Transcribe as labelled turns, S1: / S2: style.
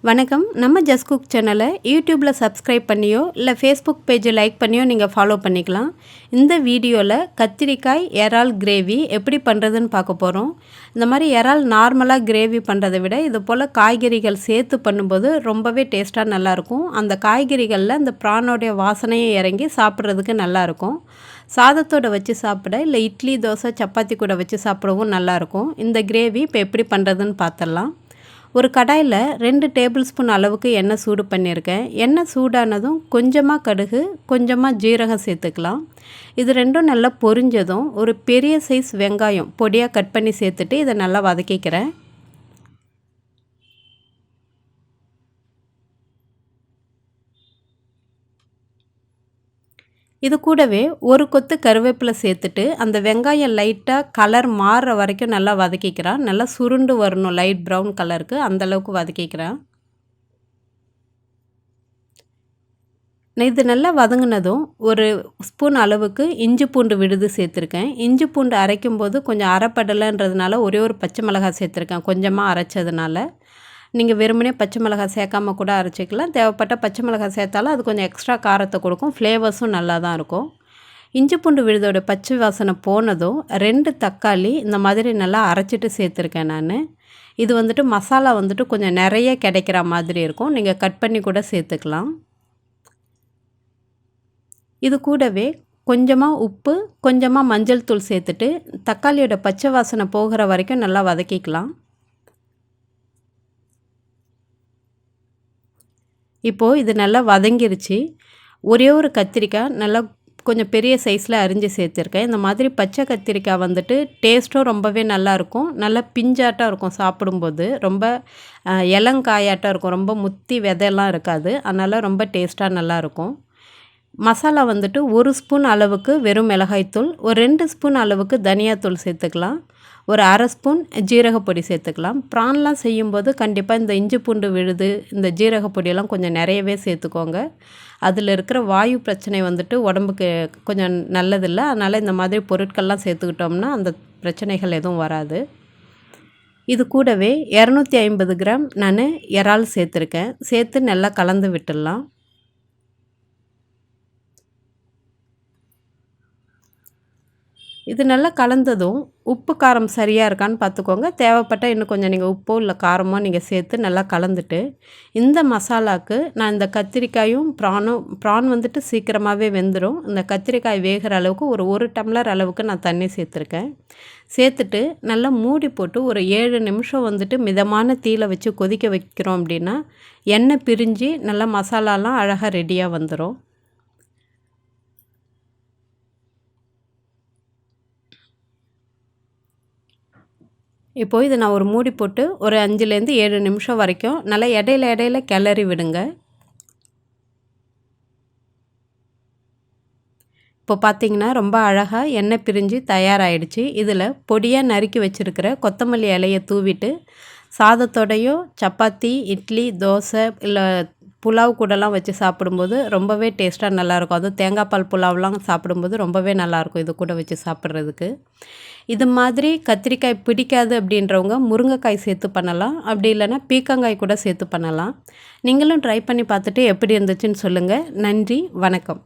S1: வணக்கம். நம்ம just cook சேனலை யூடியூப்பில் சப்ஸ்கிரைப் பண்ணியோ இல்லை ஃபேஸ்புக் பேஜை லைக் பண்ணியோ நீங்கள் ஃபாலோ பண்ணிக்கலாம். இந்த வீடியோவில் கத்திரிக்காய் இறால் கிரேவி எப்படி பண்ணுறதுன்னு பார்க்க போகிறோம். இந்த மாதிரி இறால் நார்மலாக கிரேவி பண்ணுறதை விட இது போல் காய்கறிகள் சேர்த்து பண்ணும்போது ரொம்பவே டேஸ்ட்டாக நல்லாயிருக்கும். அந்த காய்கறிகளில் அந்த ப்ரானோடைய வாசனையை இறங்கி சாப்பிட்றதுக்கு நல்லாயிருக்கும். சாதத்தோடு வச்சு சாப்பிட இல்லை இட்லி தோசை சப்பாத்தி கூட வச்சு சாப்பிடவும் நல்லாயிருக்கும். இந்த கிரேவி இப்போ எப்படி பண்ணுறதுன்னு பார்த்துடலாம். ஒரு கடாயில் 2 டேபிள் ஸ்பூன் அளவுக்கு எண்ணெய் சூடு பண்ணியிருக்கேன். எண்ணெய் சூடானதும் கொஞ்சமாக கடுகு, கொஞ்சமாக ஜீரகம் சேர்த்துக்கலாம். இது ரெண்டும் நல்லா பொரிஞ்சதும் ஒரு பெரிய சைஸ் வெங்காயம் பொடியாக கட் பண்ணி சேர்த்துட்டு இதை நல்லா வதக்கிக்கிறேன். இது கூடவே ஒரு கொத்து கருவேப்பிலை சேர்த்துட்டு அந்த வெங்காயம் லைட்டாக கலர் மாறுற வரைக்கும் நல்லா வதக்கிக்கிறேன். நல்லா சுருண்டு வரணும், லைட் ப்ரௌன் கலருக்கு அந்தளவுக்கு வதக்கிக்கிறேன். இது நல்லா வதங்கினதும் ஒரு ஸ்பூன் அளவுக்கு இஞ்சி பூண்டு விழுது சேர்த்துருக்கேன். இஞ்சி பூண்டு அரைக்கும் போது கொஞ்சம் அரைப்படலைன்றதுனால ஒரே ஒரு பச்சை மிளகாய் சேர்த்துருக்கேன், கொஞ்சமாக அரைச்சதுனால. நீங்கள் வெறுமனே பச்சை மிளகாய் சேர்க்காம கூட அரைச்சிக்கலாம். தேவைப்பட்ட பச்சை மிளகாய் சேர்த்தாலும் அது கொஞ்சம் எக்ஸ்ட்ரா காரத்தை கொடுக்கும், ஃப்ளேவர்ஸும் நல்லா தான் இருக்கும். இஞ்சி பூண்டு விழுதோட பச்சை வாசனை போனதும் 2 தக்காளி இந்த மாதிரி நல்லா அரைச்சிட்டு சேர்த்துருக்கேன் நான். இது வந்துட்டு மசாலா வந்துட்டு கொஞ்சம் நிறைய கிடைக்கிற மாதிரி இருக்கும், நீங்கள் கட் பண்ணி கூட சேர்த்துக்கலாம். இது கூடவே கொஞ்சமாக உப்பு, கொஞ்சமாக மஞ்சள் தூள் சேர்த்துட்டு தக்காளியோட பச்சை வாசனை போகிற வரைக்கும் நல்லா வதக்கிக்கலாம். இப்போது இது நல்லா வதங்கிருச்சு. ஒரே ஒரு கத்திரிக்காய் நல்லா கொஞ்சம் பெரிய சைஸில் அரிஞ்சு சேர்த்துருக்கேன். இந்த மாதிரி பச்சை கத்திரிக்காய் வந்துட்டு டேஸ்ட்டும் ரொம்பவே நல்லாயிருக்கும். நல்லா பிஞ்சாட்டம் இருக்கும், சாப்பிடும்போது ரொம்ப இளங்காயாட்டம் இருக்கும், ரொம்ப முத்தி விதையெல்லாம் இருக்காது. அதனால் ரொம்ப டேஸ்ட்டாக நல்லாயிருக்கும். மசாலா வந்துட்டு 1 ஸ்பூன் அளவுக்கு வெறும் மிளகாய்த்தூள், ஒரு 2 ஸ்பூன் அளவுக்கு தனியாத்தூள் சேர்த்துக்கலாம், ஒரு அரை ஸ்பூன் ஜீரகப்பொடி சேர்த்துக்கலாம். ப்ரான்லாம் செய்யும்போது கண்டிப்பாக இந்த இஞ்சி பூண்டு விழுது, இந்த ஜீரகப்பொடியெல்லாம் கொஞ்சம் நிறையவே சேர்த்துக்கோங்க. அதில் இருக்கிற வாயு பிரச்சனை வந்துட்டு உடம்புக்கு கொஞ்சம் நல்லதில்லை. அதனால் இந்த மாதிரி பொருட்கள்லாம் சேர்த்துக்கிட்டோம்னா அந்த பிரச்சனைகள் எதுவும் வராது. இது கூடவே 250 கிராம் நான் இறால் சேர்த்துருக்கேன். சேர்த்து நல்லா கலந்து விட்டுடலாம். இது நல்லா கலந்ததும் உப்பு காரம் சரியாக இருக்கான்னு பார்த்துக்கோங்க. தேவைப்பட்டால் இன்னும் கொஞ்சம் நீங்கள் உப்போ இல்லை காரமோ நீங்கள் சேர்த்து நல்லா கலந்துட்டு, இந்த மசாலாவுக்கு நான் இந்த கத்திரிக்காயும் ப்ரான் வந்துட்டு சீக்கிரமாகவே வெந்துடும். இந்த கத்திரிக்காய் வேகிற அளவுக்கு ஒரு டம்ளர் அளவுக்கு நான் தண்ணி சேர்த்துருக்கேன். சேர்த்துட்டு நல்லா மூடி போட்டு ஒரு 7 நிமிஷம் வந்துட்டு மிதமான தீயில வச்சு கொதிக்க வைக்கிறோம். அப்படின்னா எண்ணெய் பிரிஞ்சு நல்லா மசாலாலாம் அழகாக ரெடியாக வந்துடும். இப்போது இதை நான் ஒரு மூடி போட்டு ஒரு 5லேருந்து 7 நிமிஷம் வரைக்கும் நல்லா இடையில கிளறி விடுங்க. இப்போ பார்த்தீங்கன்னா ரொம்ப அழகாக எண்ணெய் பிரிஞ்சு தயாராகிடுச்சு. இதில் பொடியாக நறுக்கி வச்சுருக்கிற கொத்தமல்லி இலையை தூவிட்டு சாதத்தோடையோ சப்பாத்தி, இட்லி, தோசை இல்லை புலாவ் கூடலாம் வச்சு சாப்பிடும்போது ரொம்பவே டேஸ்ட்டாக நல்லாயிருக்கும். அதுவும் தேங்காய் பால் புலாவ்லாம் சாப்பிடும்போது ரொம்பவே நல்லாயிருக்கும் இது கூட வச்சு சாப்பிட்றதுக்கு. இது மாதிரி கத்திரிக்காய் பிடிக்காது அப்படின்றவங்க முருங்கைக்காய் சேர்த்து பண்ணலாம், அப்படி இல்லைன்னா பீக்கங்காய் கூட சேர்த்து பண்ணலாம். நீங்களும் ட்ரை பண்ணி பார்த்துட்டு எப்படி இருந்துச்சுன்னு சொல்லுங்கள். நன்றி, வணக்கம்.